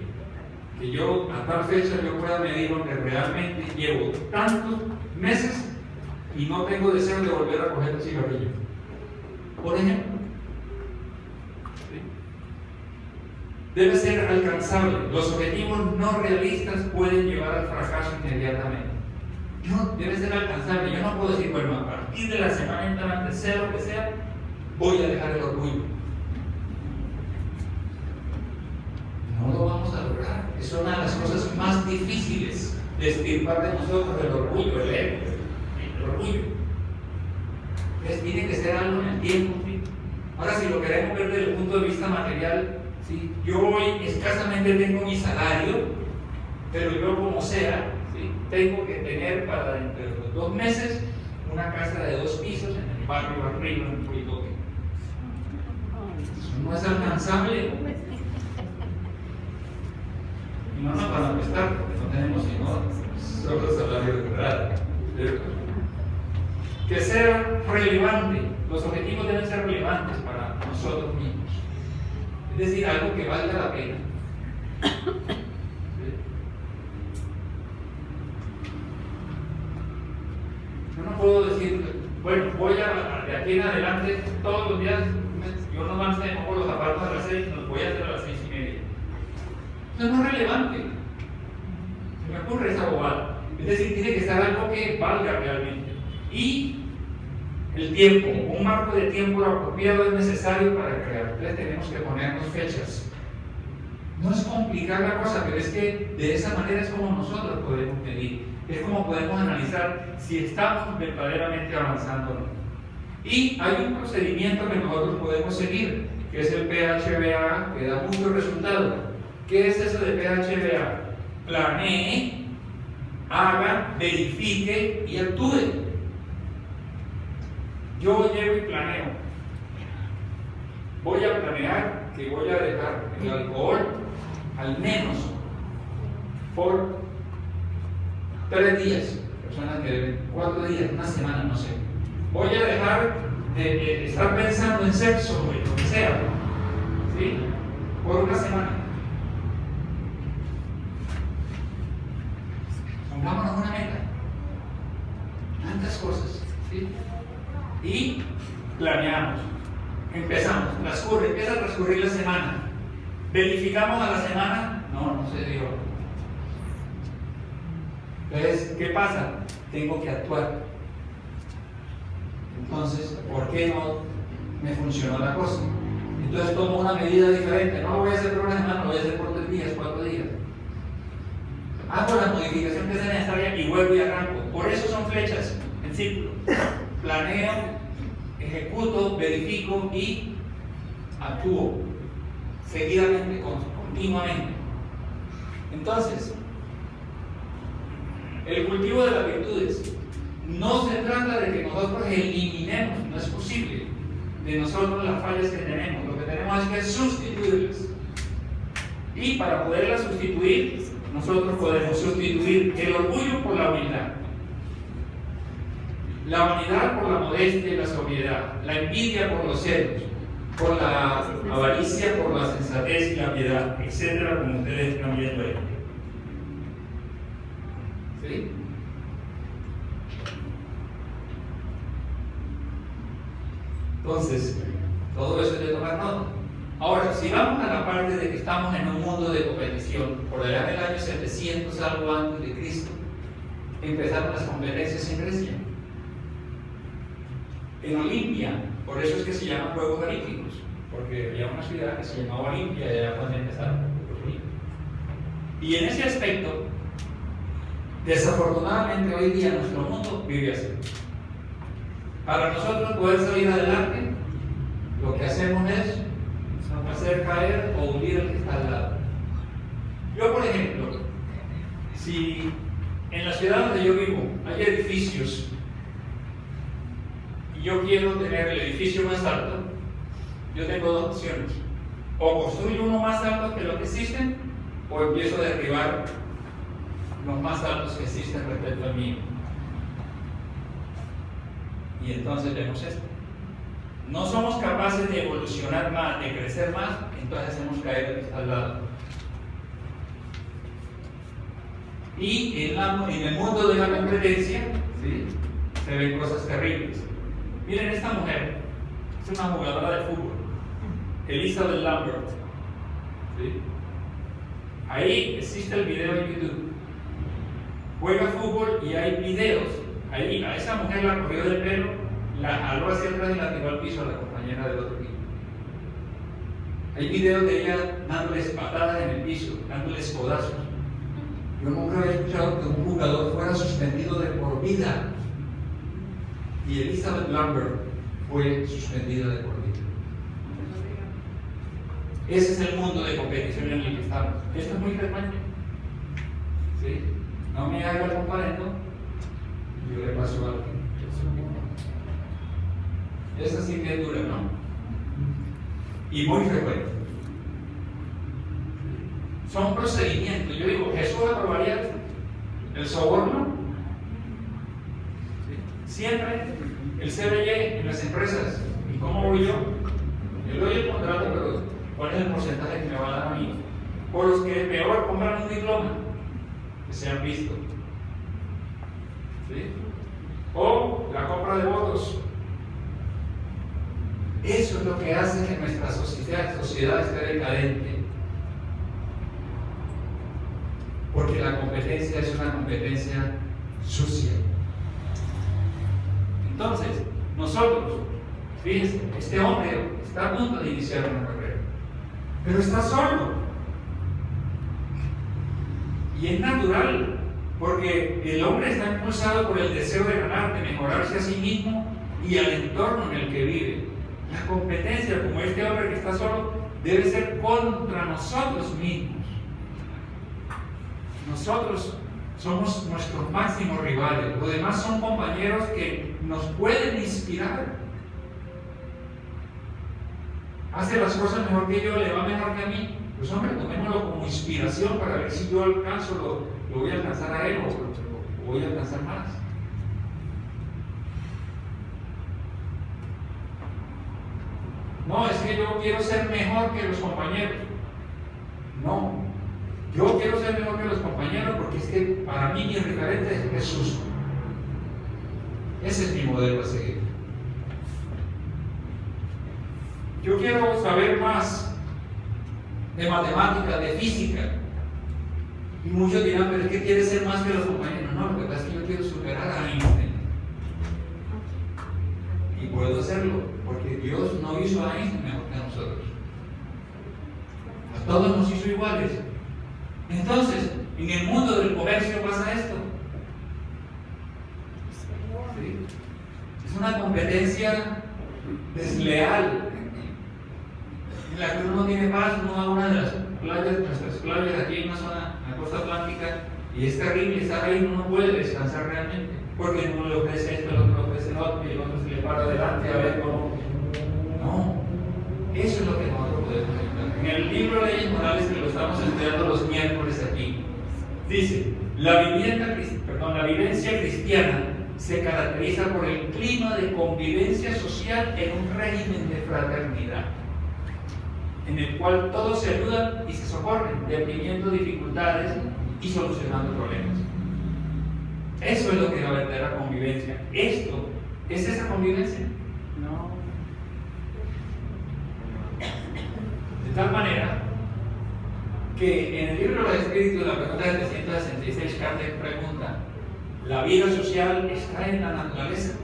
Que yo a tal fecha yo pueda medir donde realmente llevo tantos meses y no tengo deseo de volver a coger el cigarrillo. Por ejemplo. ¿Sí? debe ser alcanzable. Los objetivos no realistas pueden llevar al fracaso inmediatamente. No, debe ser alcanzable. Yo no puedo decir, bueno, a partir de la semana entrante, sea lo que sea, voy a dejar el orgullo. No lo vamos a lograr. Es una de las cosas más difíciles de extirpar de nosotros, el orgullo, el ego, el orgullo. Entonces, tiene que ser algo en el tiempo. ¿Sí? Ahora, si lo queremos ver desde el punto de vista material, ¿sí? Yo hoy escasamente tengo mi salario, pero yo como sea, ¿sí? Tengo que tener para dentro de los 2 meses una casa de 2 pisos en el barrio arriba, en Puitoque. Eso no es alcanzable. Y no nos van a prestar porque no tenemos sino solo salario real. Que sea relevante. Los objetivos deben ser relevantes para nosotros mismos. Es decir, algo que valga la pena. ¿Sí? Yo no puedo decir, bueno, voy a de aquí en adelante todos los días, yo normalmente me pongo los zapatos a las 6, los voy a hacer a las 6:30. Eso no es relevante. Se me ocurre esa bobada. Es decir, tiene que ser algo que valga realmente. Y el tiempo, un marco de tiempo apropiado es necesario para crear. Entonces tenemos que ponernos fechas. No es complicar la cosa, pero es que de esa manera es como nosotros podemos medir. Es como podemos analizar si estamos verdaderamente avanzando o no. Y hay un procedimiento que nosotros podemos seguir, que es el PHBA, que da muchos resultados. ¿Qué es eso de PHBA? Planee, haga, verifique y actúe. Yo llego y planeo. Voy a planear que voy a dejar el alcohol al menos por 3 días. Personas que deben 4 días, una semana, no sé. Voy a dejar de estar pensando en sexo o en lo que sea, ¿sí? Por una semana. Pongámonos una meta. Tantas cosas, ¿sí? Y planeamos, empezamos, empieza a transcurrir la semana, verificamos a la semana, no se dio. Entonces, ¿qué pasa? Tengo que actuar. Entonces, ¿por qué no me funcionó la cosa? Entonces tomo una medida diferente, no lo voy a hacer por una semana, lo voy a hacer por 3 días, 4 días. Hago la modificación que sea necesaria y vuelvo y arranco. Por eso son flechas en círculo. Planeo, ejecuto, verifico y actúo seguidamente, continuamente. Entonces, el cultivo de las virtudes no se trata de que nosotros eliminemos, no es posible, de nosotros las fallas que tenemos. Lo que tenemos es que sustituirlas. Y para poderlas sustituir, nosotros podemos sustituir el orgullo por la humildad. La vanidad por la modestia y la sobriedad, la envidia por los celos, por la avaricia por la sensatez y la piedad, etcétera, como ustedes están viendo ahí. ¿Sí? Entonces, todo eso es de tomar nota. Ahora, si vamos a la parte de que estamos en un mundo de competición, por allá del año 700 algo antes de Cristo, empezaron las competencias en Grecia. En Olimpia, por eso es que se llaman Juegos Olímpicos, porque había una ciudad que se llamaba Olimpia y allá cuando empezaron los Juegos Olímpicos. Y en ese aspecto, desafortunadamente hoy día nuestro mundo vive así. Para nosotros poder salir adelante, lo que hacemos es hacer caer o hundir el que está al lado. Yo, por ejemplo, si en la ciudad donde yo vivo hay edificios y yo quiero tener el edificio más alto, yo tengo 2 opciones. O construyo uno más alto que los que existen, o empiezo a derribar los más altos que existen respecto al mío. Y entonces vemos esto. No somos capaces de evolucionar más, de crecer más, entonces hacemos caer el que está al lado. Y en el mundo de la competencia, ¿sí?, se ven cosas terribles. Miren, esta mujer es una jugadora de fútbol, Elizabeth Lambert, ¿Sí? Ahí existe el video en YouTube. Juega fútbol y hay videos. Ahí a esa mujer la cogió del pelo, la jaló hacia atrás y la tiró al piso a la compañera del otro equipo. Hay videos de ella dándoles patadas en el piso, dándoles codazos. Yo nunca había escuchado que un jugador fuera suspendido de por vida. Y Elizabeth Lambert fue suspendida de por vida. Ese es el mundo de competición en el que estamos. Esto es muy frecuente. ¿Sí? No me haga el comparendo, yo le paso algo. Esa sí que es dura, ¿no? Y muy frecuente. Son procedimientos. Yo digo, ¿Jesús aprobaría el soborno? ¿Sí? Siempre el CBY en las empresas. ¿Y cómo voy yo? Yo doy el contrato, pero ¿cuál es el porcentaje que me va a dar a mí? Por los que peor compran un diploma, que se han visto. ¿Sí? O la compra de votos. Eso es lo que hace que nuestra sociedad esté decadente. Porque la competencia es una competencia sucia. Entonces, nosotros, fíjense, este hombre está a punto de iniciar una carrera, pero está solo. Y es natural, porque el hombre está impulsado por el deseo de ganar, de mejorarse a sí mismo y al entorno en el que vive. La competencia, como este hombre que está solo, debe ser contra nosotros mismos. Nosotros somos nuestros máximos rivales. Los demás son compañeros que nos pueden inspirar. Hace las cosas mejor que yo, le va mejor que a mí. Pues hombre, tomémoslo como inspiración para ver si yo alcanzo, lo voy a alcanzar a él o voy a alcanzar más. No, es que yo quiero ser mejor que los compañeros. No, yo quiero ser mejor que los compañeros porque es que para mí mi referente es Jesús. Ese es mi modelo a seguir. Yo quiero saber más de matemática, de física. Y muchos dirán, pero es que quieres ser más que los compañeros. No, lo que pasa es que yo quiero superar a Einstein. Y puedo hacerlo, porque Dios no hizo a Einstein mejor que a nosotros. A todos nos hizo iguales. Entonces, en el mundo del comercio pasa esto. ¿Sí? Es una competencia desleal, en la que uno tiene paz, uno va a una de las playas, nuestras playas aquí en una zona, en la costa atlántica, y es terrible estar ahí, uno no puede descansar realmente, porque uno le ofrece esto, el otro le ofrece el otro, y el otro se le para adelante a ver cómo. No, eso es lo que nosotros podemos ayudar. En el libro Leyes Morales, que lo estamos estudiando los miércoles aquí, dice, la vivencia cristiana se caracteriza por el clima de convivencia social en un régimen de fraternidad, en el cual todos se ayudan y se socorren, deprimiendo dificultades y solucionando problemas. Eso es lo que es la verdadera convivencia. ¿Esto es esa convivencia? No. De tal manera que en el libro de los Espíritus, la pregunta 766, Kardec pregunta: ¿la vida social está en la naturaleza?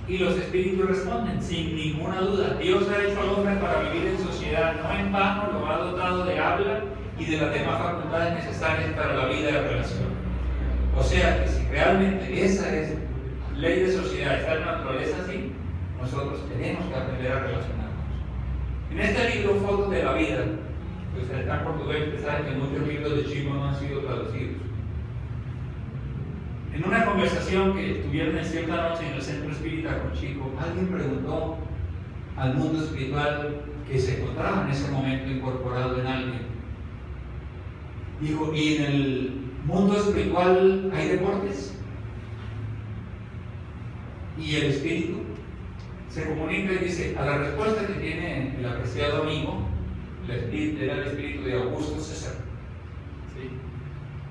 Y los espíritus responden, sin ninguna duda, Dios ha hecho al hombre para vivir en sociedad, no en vano lo ha dotado de habla y de las demás facultades necesarias para la vida de relación. O sea que si realmente esa es ley de sociedad, está en la naturaleza así, nosotros tenemos que aprender a relacionarnos. En este libro, Fotos de la Vida, pues está en portugués, ustedes saben que muchos libros de Chico no han sido traducidos. En una conversación que tuvieron en cierta noche en el centro espírita con Chico, alguien preguntó al mundo espiritual que se encontraba en ese momento incorporado en alguien. Dijo, ¿y en el mundo espiritual hay deportes? Y el espíritu se comunica y dice, a la respuesta que tiene el apreciado amigo, era el espíritu de Augusto César. ¿Sí?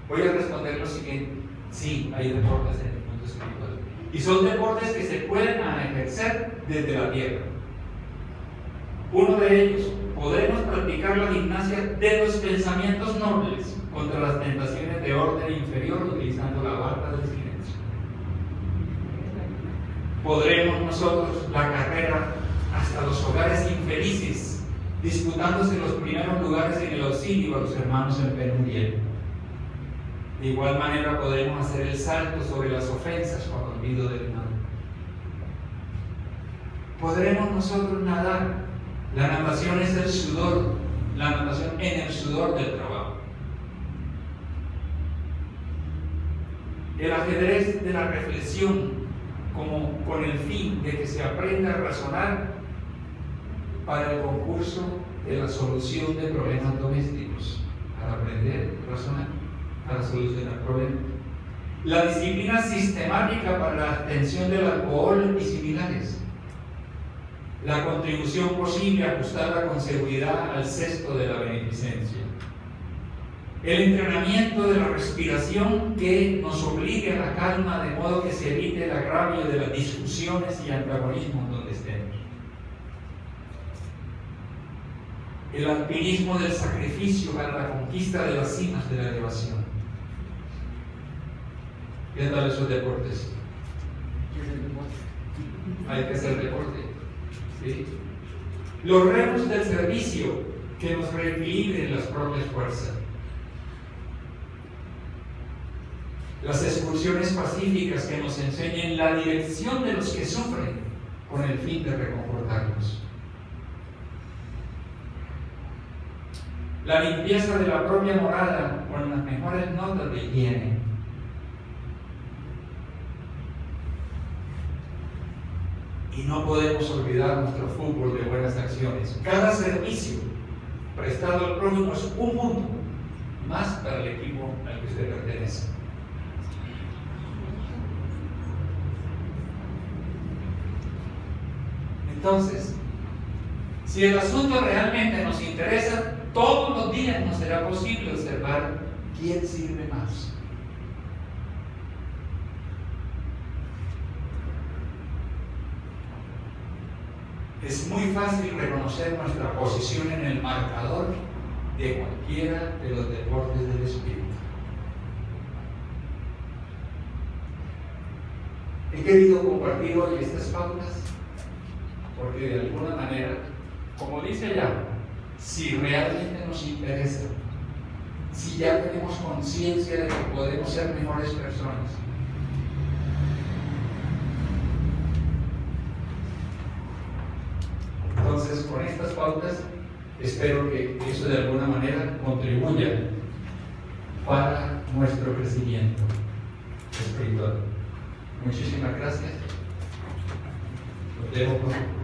Voy a responder lo siguiente. Sí, hay deportes en el mundo espiritual. Y son deportes que se pueden ejercer desde la tierra. Uno de ellos, podremos practicar la gimnasia de los pensamientos nobles contra las tentaciones de orden inferior utilizando la barra del silencio. Podremos nosotros la carrera hasta los hogares infelices, disputándose los primeros lugares en el auxilio a los hermanos en penuria. De igual manera podremos hacer el salto sobre las ofensas con olvido del mal. Podremos nosotros nadar. La natación es el sudor, la natación en el sudor del trabajo. El ajedrez de la reflexión, como con el fin de que se aprenda a razonar para el concurso de la solución de problemas domésticos, para aprender a razonar, para solucionar problemas. La disciplina sistemática para la abstención del alcohol y similares. La contribución posible ajustada con seguridad al cesto de la beneficencia. El entrenamiento de la respiración que nos obligue a la calma de modo que se evite el agravio de las discusiones y antagonismos donde estemos. El alpinismo del sacrificio para la conquista de las cimas de la elevación. ¿Qué tal esos deportes? Hay que hacer deporte. ¿Sí? Los remos del servicio que nos reequilibren las propias fuerzas. Las excursiones pacíficas que nos enseñen la dirección de los que sufren con el fin de reconfortarlos. La limpieza de la propia morada con las mejores notas de higiene. Y no podemos olvidar nuestro fútbol de buenas acciones. Cada servicio prestado al prójimo es un mundo más para el equipo al que usted pertenece. Entonces, si el asunto realmente nos interesa, todos los días nos será posible observar quién sirve más. Es muy fácil reconocer nuestra posición en el marcador de cualquiera de los deportes del espíritu. He querido compartir hoy estas pautas porque de alguna manera, como dice allá, si realmente nos interesa, si ya tenemos conciencia de que podemos ser mejores personas, entonces con estas pautas espero que eso de alguna manera contribuya para nuestro crecimiento espiritual. Muchísimas gracias. Los dejo con